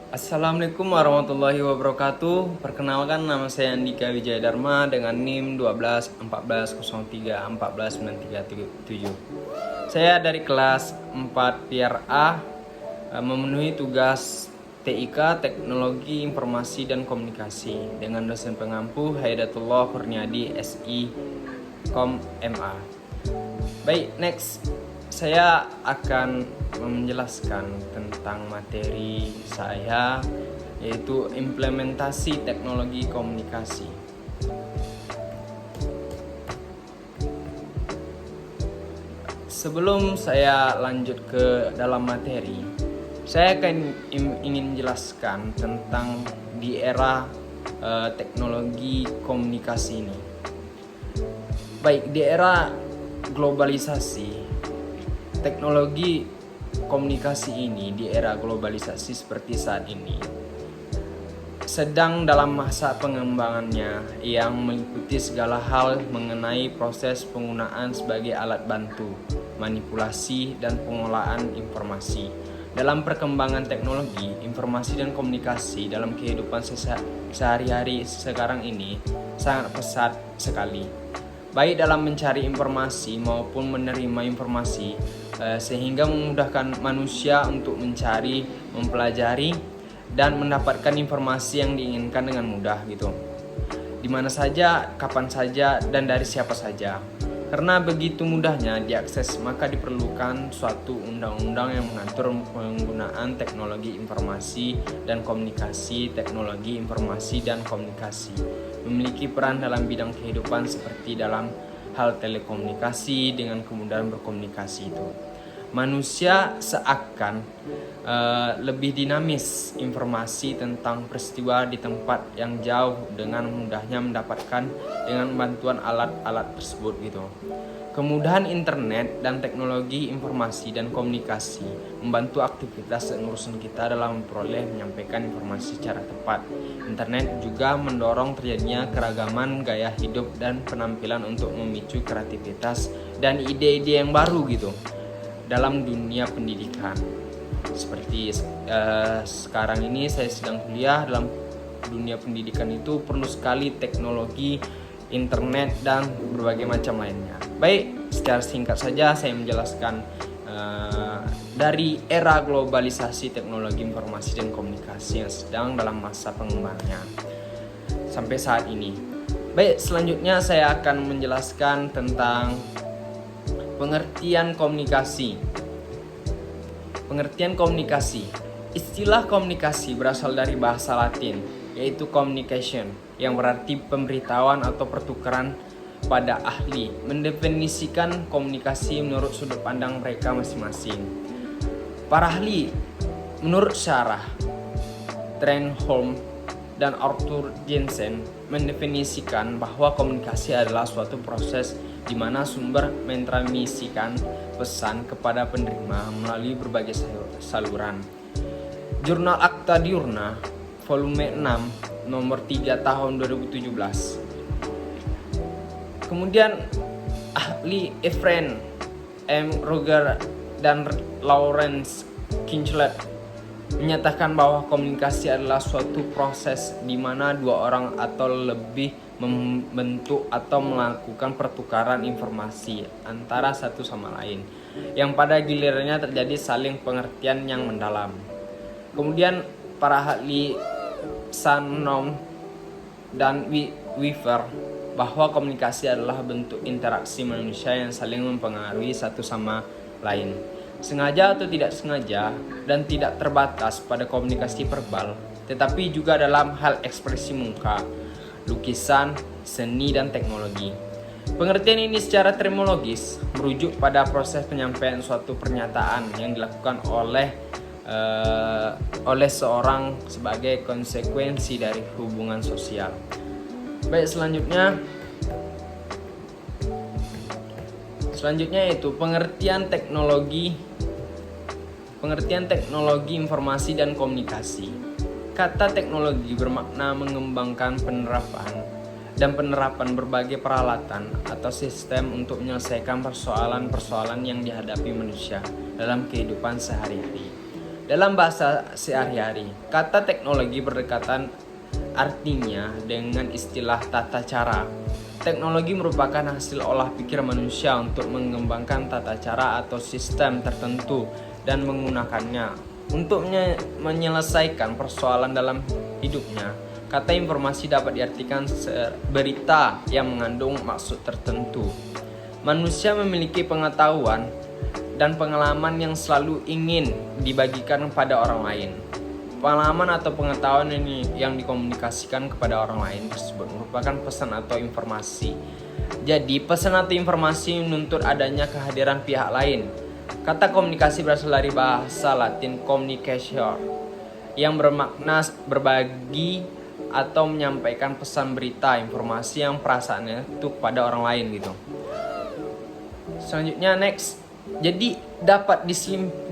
Assalamualaikum warahmatullahi wabarakatuh. Perkenalkan, nama saya Andika Wijaya Dharma dengan NIM 12 14 03 14 937. Saya dari kelas 4 Tiar A, memenuhi tugas TIK Teknologi Informasi dan Komunikasi dengan dosen pengampu Haidatullah Kurniadi SI Kom MA. Baik, next saya akan menjelaskan tentang materi saya, yaitu implementasi teknologi komunikasi. Sebelum saya lanjut ke dalam materi, saya akan ingin jelaskan tentang di era teknologi komunikasi ini. Baik, di era globalisasi, teknologi komunikasi ini di era globalisasi seperti saat ini sedang dalam masa pengembangannya yang meliputi segala hal mengenai proses penggunaan sebagai alat bantu, manipulasi, dan pengolahan informasi. Dalam perkembangan teknologi, informasi dan komunikasi dalam kehidupan sehari-hari sekarang ini sangat pesat sekali. Baik dalam mencari informasi maupun menerima informasi, sehingga memudahkan manusia untuk mencari, mempelajari, dan mendapatkan informasi yang diinginkan dengan mudah gitu. Di mana saja, kapan saja, dan dari siapa saja. Karena begitu mudahnya diakses, maka diperlukan suatu undang-undang yang mengatur penggunaan teknologi informasi dan komunikasi. Teknologi informasi dan komunikasi memiliki peran dalam bidang kehidupan seperti dalam hal telekomunikasi dengan kemudahan berkomunikasi itu. Manusia seakan lebih dinamis informasi tentang peristiwa di tempat yang jauh dengan mudahnya mendapatkan dengan bantuan alat-alat tersebut gitu. Kemudahan internet dan teknologi informasi dan komunikasi membantu aktivitas dan urusan kita dalam memperoleh menyampaikan informasi secara tepat. Internet juga mendorong terjadinya keragaman gaya hidup dan penampilan untuk memicu kreativitas dan ide-ide yang baru gitu dalam dunia pendidikan. Seperti sekarang ini saya sedang kuliah dalam dunia pendidikan, itu perlu sekali teknologi, internet, dan berbagai macam lainnya. Baik, secara singkat saja saya menjelaskan dari era globalisasi teknologi informasi dan komunikasi yang sedang dalam masa pengembangannya sampai saat ini. Baik, selanjutnya saya akan menjelaskan tentang pengertian komunikasi. Pengertian komunikasi. Istilah komunikasi berasal dari bahasa Latin, yaitu communication, yang berarti pemberitahuan atau pertukaran pada ahli. Mendefinisikan komunikasi menurut sudut pandang mereka masing-masing. Para ahli, menurut Sarah Trenholm dan Arthur Jensen, mendefinisikan bahwa komunikasi adalah suatu proses di mana sumber mentransmisikan pesan kepada penerima melalui berbagai saluran. Jurnal Akta Diurna, volume 6, nomor 3 tahun 2017. Kemudian ahli Efren M. Roger dan Lawrence Kinchlet menyatakan bahwa komunikasi adalah suatu proses di mana dua orang atau lebih membentuk atau melakukan pertukaran informasi antara satu sama lain, yang pada gilirannya terjadi saling pengertian yang mendalam. Kemudian para ahli Sanom dan Weaver bahwa komunikasi adalah bentuk interaksi manusia yang saling mempengaruhi satu sama lain, sengaja atau tidak sengaja, dan tidak terbatas pada komunikasi verbal, tetapi juga dalam hal ekspresi muka, lukisan, seni, dan teknologi. Pengertian ini secara terminologis merujuk pada proses penyampaian suatu pernyataan yang dilakukan oleh seorang sebagai konsekuensi dari hubungan sosial. Baik, selanjutnya itu pengertian teknologi informasi dan komunikasi. Kata teknologi bermakna mengembangkan penerapan berbagai peralatan atau sistem untuk menyelesaikan persoalan-persoalan yang dihadapi manusia dalam kehidupan sehari-hari. Dalam bahasa sehari-hari, kata teknologi berdekatan artinya dengan istilah tata cara. Teknologi merupakan hasil olah pikir manusia untuk mengembangkan tata cara atau sistem tertentu dan menggunakannya untuk menyelesaikan persoalan dalam hidupnya. Kata informasi dapat diartikan berita yang mengandung maksud tertentu. Manusia memiliki pengetahuan dan pengalaman yang selalu ingin dibagikan kepada orang lain. Pengalaman atau pengetahuan ini yang dikomunikasikan kepada orang lain tersebut merupakan pesan atau informasi. Jadi, pesan atau informasi menuntut adanya kehadiran pihak lain. Kata komunikasi berasal dari bahasa Latin communicatio, yang bermakna berbagi atau menyampaikan pesan, berita, informasi yang perasaannya itu kepada orang lain gitu. Selanjutnya next. Jadi dapat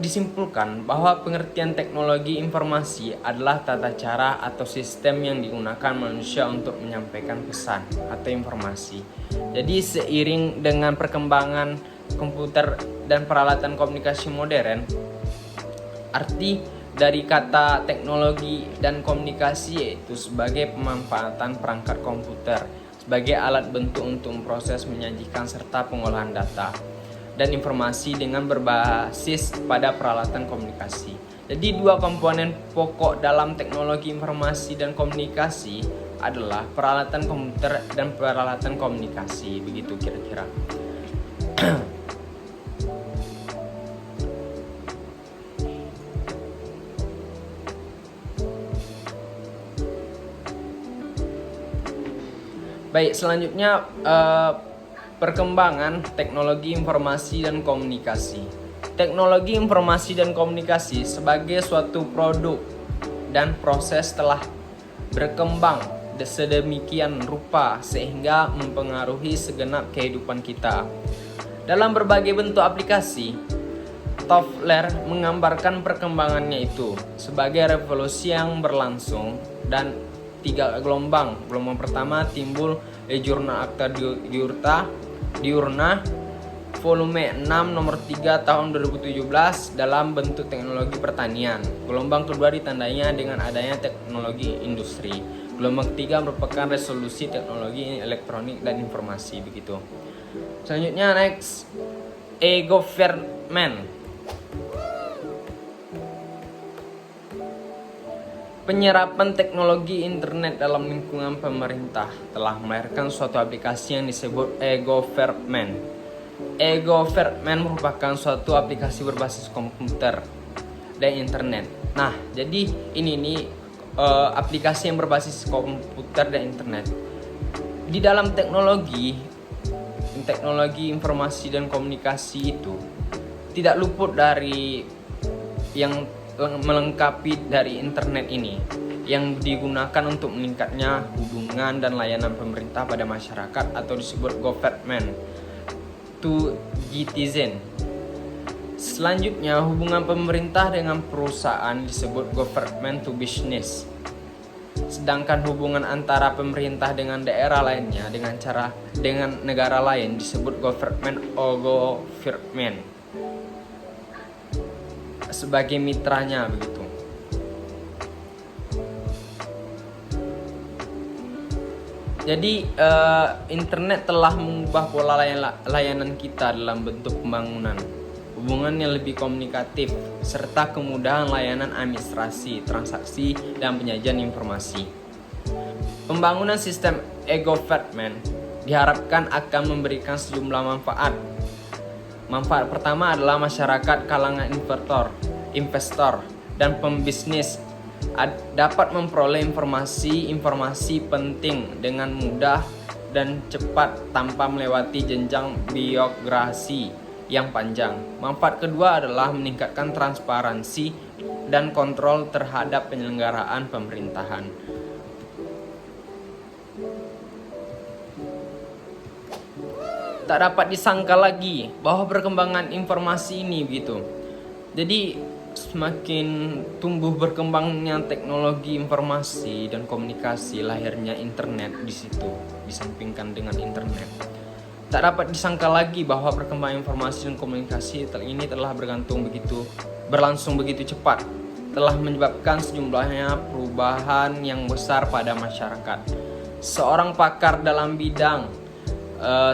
disimpulkan bahwa pengertian teknologi informasi adalah tata cara atau sistem yang digunakan manusia untuk menyampaikan pesan atau informasi. Jadi seiring dengan perkembangan komputer dan peralatan komunikasi modern, arti dari kata teknologi dan komunikasi yaitu sebagai pemanfaatan perangkat komputer sebagai alat bentuk untuk memproses, menyajikan, serta pengolahan data dan informasi dengan berbasis pada peralatan komunikasi. Jadi dua komponen pokok dalam teknologi informasi dan komunikasi adalah peralatan komputer dan peralatan komunikasi, begitu kira-kira. Baik, selanjutnya perkembangan teknologi informasi dan komunikasi. Teknologi informasi dan komunikasi sebagai suatu produk dan proses telah berkembang sedemikian rupa sehingga mempengaruhi segenap kehidupan kita. Dalam berbagai bentuk aplikasi, Toffler menggambarkan perkembangannya itu sebagai revolusi yang berlangsung dan 3 gelombang. Gelombang pertama timbul di jurnal Akta Diurna volume 6 nomor 3 tahun 2017 dalam bentuk teknologi pertanian. Gelombang kedua ditandainya dengan adanya teknologi industri. Gelombang ketiga merupakan resolusi teknologi elektronik dan informasi, begitu. Selanjutnya next, e-government. Penyerapan teknologi internet dalam lingkungan pemerintah telah melahirkan suatu aplikasi yang disebut e-government. E-government merupakan suatu aplikasi berbasis komputer dan internet. Nah, jadi ini aplikasi yang berbasis komputer dan internet. Di dalam teknologi informasi dan komunikasi itu tidak luput dari yang melengkapi dari internet ini yang digunakan untuk meningkatnya hubungan dan layanan pemerintah pada masyarakat atau disebut government to citizen. Selanjutnya, hubungan pemerintah dengan perusahaan disebut government to business. Sedangkan hubungan antara pemerintah dengan daerah lainnya dengan negara lain disebut government or government sebagai mitranya, begitu. Jadi internet telah mengubah pola layanan kita dalam bentuk pembangunan hubungan yang lebih komunikatif serta kemudahan layanan administrasi, transaksi, dan penyajian informasi. Pembangunan sistem e-government diharapkan akan memberikan sejumlah manfaat. Manfaat pertama adalah masyarakat kalangan investor, dan pembisnis dapat memperoleh informasi penting dengan mudah dan cepat tanpa melewati jenjang birokrasi yang panjang. Manfaat kedua adalah meningkatkan transparansi dan kontrol terhadap penyelenggaraan pemerintahan. Tak dapat disangka lagi bahwa perkembangan informasi ini begitu. Jadi semakin tumbuh berkembangnya teknologi informasi dan komunikasi, lahirnya internet di situ disampingkan dengan internet. Tak dapat disangka lagi bahwa perkembangan informasi dan komunikasi ini telah berlangsung begitu cepat telah menyebabkan sejumlahnya perubahan yang besar pada masyarakat. Seorang pakar dalam bidang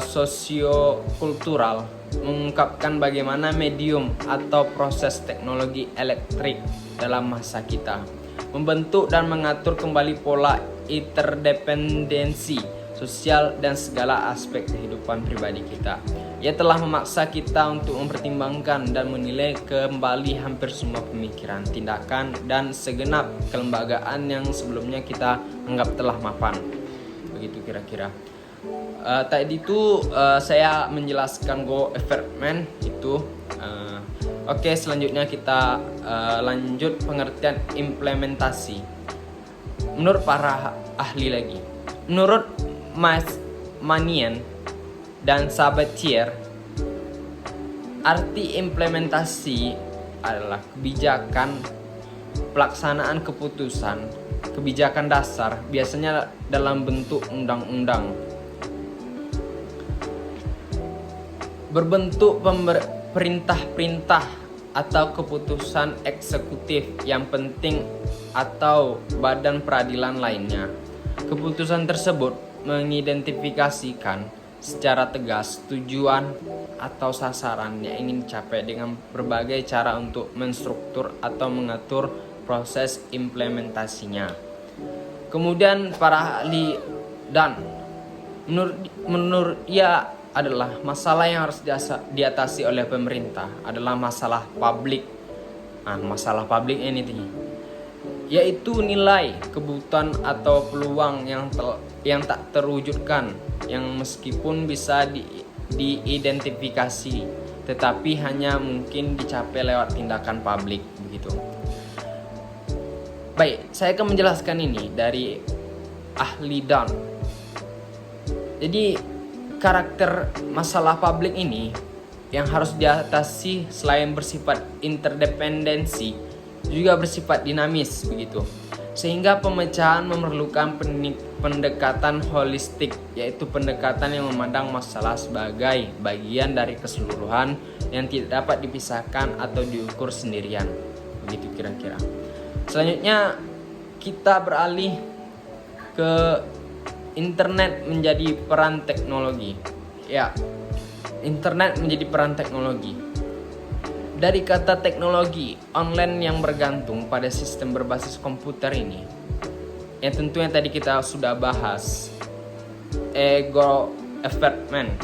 sosiokultural mengungkapkan bagaimana medium atau proses teknologi elektrik dalam masa kita membentuk dan mengatur kembali pola interdependensi sosial dan segala aspek kehidupan pribadi kita. Ia telah memaksa kita untuk mempertimbangkan dan menilai kembali hampir semua pemikiran, tindakan, dan segenap kelembagaan yang sebelumnya kita anggap telah mapan. Begitu kira-kira. Tadi itu saya menjelaskan Go Evertman itu. Oke, selanjutnya kita lanjut pengertian implementasi. Menurut para ahli lagi, menurut Manian dan Sabatier, arti implementasi adalah kebijakan pelaksanaan kebijakan dasar, biasanya dalam bentuk undang-undang, berbentuk perintah-perintah atau keputusan eksekutif yang penting atau badan peradilan lainnya. Keputusan tersebut mengidentifikasikan secara tegas tujuan atau sasaran yang ingin dicapai dengan berbagai cara untuk menstruktur atau mengatur proses implementasinya. Kemudian para ahli dan menurut ia adalah masalah yang harus diatasi oleh pemerintah adalah masalah publik. Masalah publik ini yaitu nilai, kebutuhan atau peluang yang tak terwujudkan, yang meskipun bisa diidentifikasi tetapi hanya mungkin dicapai lewat tindakan publik, begitu. Baik, saya akan menjelaskan ini dari ahli Dan. Jadi karakter masalah publik ini yang harus diatasi selain bersifat interdependensi juga bersifat dinamis, begitu. Sehingga pemecahan memerlukan pendekatan holistik, yaitu pendekatan yang memandang masalah sebagai bagian dari keseluruhan yang tidak dapat dipisahkan atau diukur sendirian. Begitu kira-kira. Selanjutnya kita beralih ke internet menjadi peran teknologi. Ya, internet menjadi peran teknologi. Dari kata teknologi online yang bergantung pada sistem berbasis komputer ini, yang tentunya tadi kita sudah bahas, Go Evertman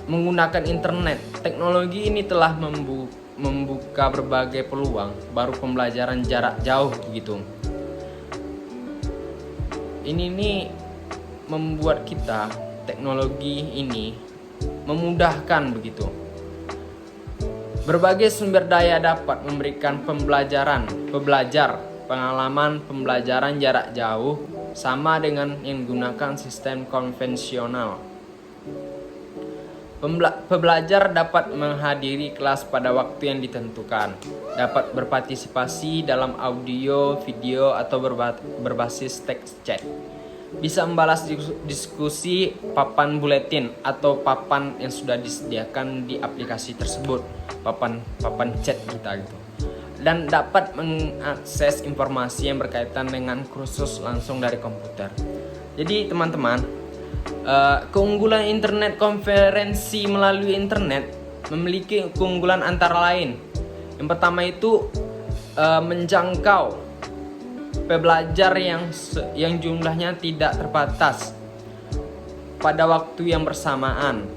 menggunakan internet. Teknologi ini telah membuka berbagai peluang baru pembelajaran jarak jauh, gitu. Ini membuat kita, teknologi ini memudahkan, begitu. Berbagai sumber daya dapat memberikan pengalaman pembelajaran jarak jauh sama dengan yang menggunakan sistem konvensional. Pembelajar dapat menghadiri kelas pada waktu yang ditentukan, dapat berpartisipasi dalam audio, video, atau berbasis teks chat. Bisa membalas diskusi papan buletin atau papan yang sudah disediakan di aplikasi tersebut, papan chat kita, gitu. Dan dapat mengakses informasi yang berkaitan dengan kursus langsung dari komputer. Jadi teman-teman, keunggulan internet konferensi melalui internet memiliki keunggulan antara lain. Yang pertama itu menjangkau pembelajar yang jumlahnya tidak terbatas pada waktu yang bersamaan,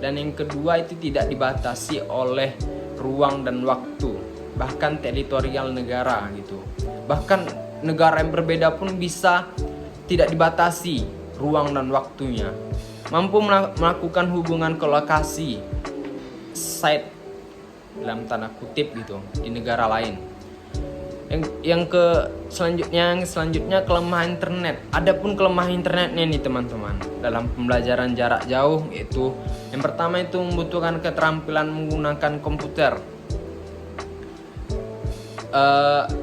dan yang kedua itu tidak dibatasi oleh ruang dan waktu, bahkan teritorial negara, gitu. Bahkan negara yang berbeda pun bisa tidak dibatasi ruang dan waktunya, mampu melakukan hubungan ke lokasi site dalam tanda kutip, gitu, di negara lain. Selanjutnya kelemahan internet. Adapun kelemahan internetnya nih teman-teman dalam pembelajaran jarak jauh, yaitu yang pertama itu membutuhkan keterampilan menggunakan komputer.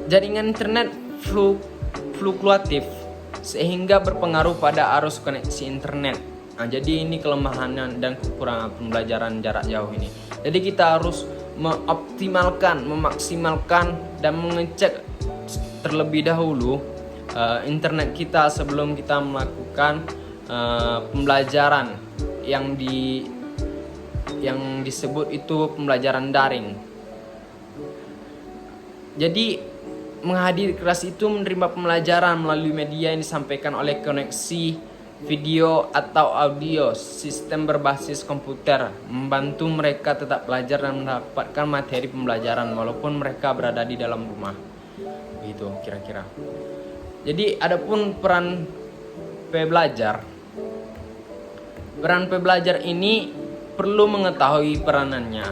Jaringan internet fluktuatif sehingga berpengaruh pada arus koneksi internet. Jadi ini kelemahan dan kekurangan pembelajaran jarak jauh ini. Jadi kita harus memaksimalkan dan mengecek terlebih dahulu internet kita sebelum kita melakukan pembelajaran yang disebut itu pembelajaran daring. Jadi menghadiri kelas itu menerima pembelajaran melalui media yang disampaikan oleh koneksi video atau audio sistem berbasis komputer, membantu mereka tetap belajar dan mendapatkan materi pembelajaran walaupun mereka berada di dalam rumah. Begitu kira-kira. Jadi adapun peran pembelajar. Peran pembelajar ini perlu mengetahui peranannya.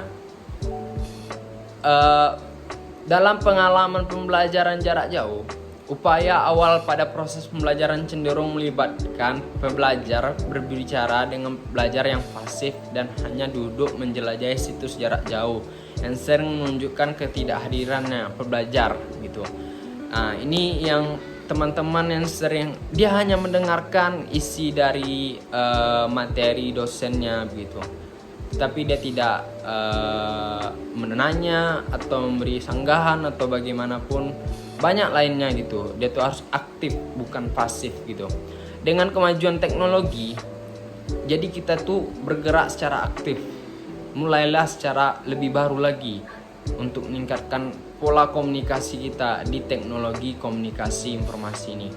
Dalam pengalaman pembelajaran jarak jauh, upaya awal pada proses pembelajaran cenderung melibatkan pembelajar berbicara dengan belajar yang pasif dan hanya duduk menjelajahi situs jarak jauh yang sering menunjukkan ketidakhadirannya pembelajar gitu. Nah, ini yang teman-teman yang sering dia hanya mendengarkan isi dari materi dosennya begitu, tapi dia tidak menanya atau memberi sanggahan atau bagaimanapun banyak lainnya gitu. Dia tuh harus aktif bukan pasif gitu. Dengan kemajuan teknologi, jadi kita tuh bergerak secara aktif. Mulailah secara lebih baru lagi untuk meningkatkan pola komunikasi kita di teknologi komunikasi informasi ini.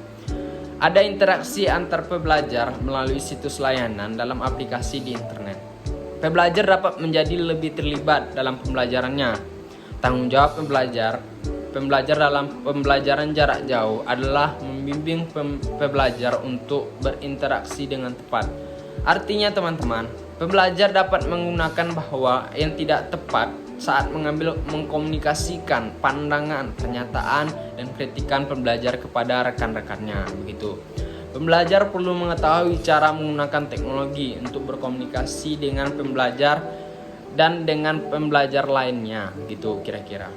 Ada interaksi antar pembelajar melalui situs layanan dalam aplikasi di internet. Pembelajar dapat menjadi lebih terlibat dalam pembelajarannya. Tanggung jawab pembelajar dalam pembelajaran jarak jauh adalah membimbing pembelajar untuk berinteraksi dengan tepat. Artinya teman-teman, pembelajar dapat menggunakan bahwa yang tidak tepat saat mengkomunikasikan pandangan, pernyataan, dan kritikan pembelajar kepada rekan-rekannya begitu. Pembelajar perlu mengetahui cara menggunakan teknologi untuk berkomunikasi dengan pembelajar dan dengan pembelajar lainnya gitu kira-kira.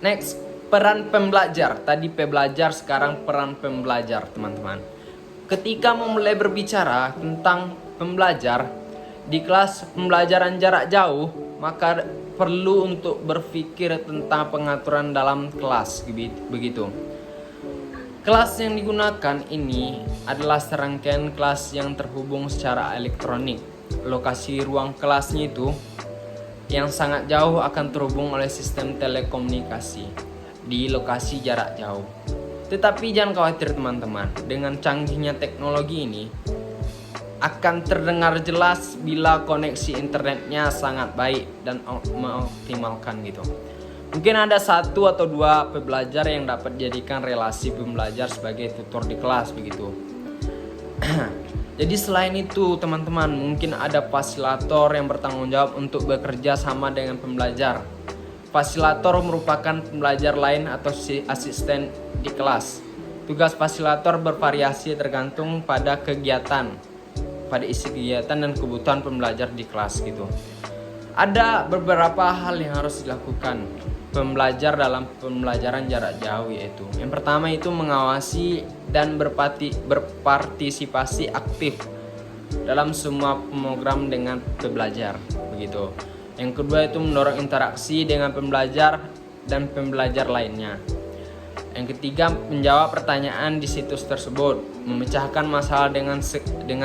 Next, peran pembelajar. Tadi pembelajar, sekarang peran pembelajar teman-teman. Ketika memulai berbicara tentang pembelajar di kelas pembelajaran jarak jauh, maka perlu untuk berpikir tentang pengaturan dalam kelas begitu. Kelas yang digunakan ini adalah serangkaian kelas yang terhubung secara elektronik. Lokasi ruang kelasnya itu yang sangat jauh akan terhubung oleh sistem telekomunikasi di lokasi jarak jauh. Tetapi jangan khawatir teman-teman, dengan canggihnya teknologi ini akan terdengar jelas bila koneksi internetnya sangat baik dan mengoptimalkan gitu. Mungkin ada 1 atau 2 pembelajar yang dapat dijadikan relasi pembelajar sebagai tutor di kelas begitu. Jadi selain itu teman-teman, mungkin ada fasilitator yang bertanggung jawab untuk bekerja sama dengan pembelajar. Fasilitator merupakan pembelajar lain atau asisten di kelas. Tugas fasilitator bervariasi tergantung pada isi kegiatan dan kebutuhan pembelajar di kelas gitu. Ada beberapa hal yang harus dilakukan pembelajar dalam pembelajaran jarak jauh, yaitu yang pertama itu mengawasi dan berpartisipasi aktif dalam semua program dengan pembelajar begitu. Yang kedua itu mendorong interaksi dengan pembelajar dan pembelajar lainnya. Yang ketiga, menjawab pertanyaan di situs tersebut, memecahkan masalah dengan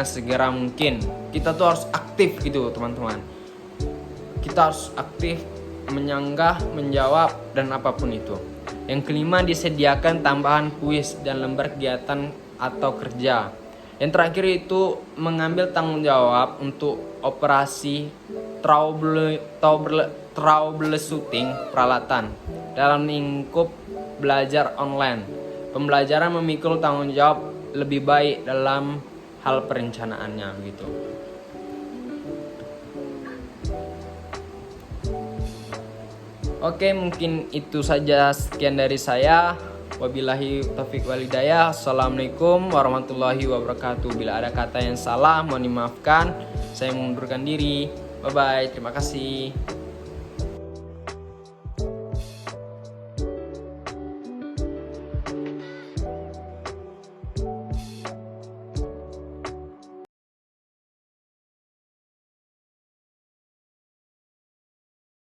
segera mungkin. Kita tuh harus aktif gitu teman-teman. Kita harus aktif menyanggah, menjawab, dan apapun itu. Yang kelima, disediakan tambahan kuis dan lembar kegiatan atau kerja. Yang terakhir itu mengambil tanggung jawab untuk operasi troubleshooting peralatan dalam lingkup belajar online. Pembelajaran memikul tanggung jawab lebih baik dalam hal perencanaannya begitu. Oke, mungkin itu saja, sekian dari saya. Wabillahi taufiq wal hidayah. Assalamualaikum warahmatullahi wabarakatuh. Bila ada kata yang salah mohon dimaafkan. Saya mengundurkan diri. Bye bye. Terima kasih.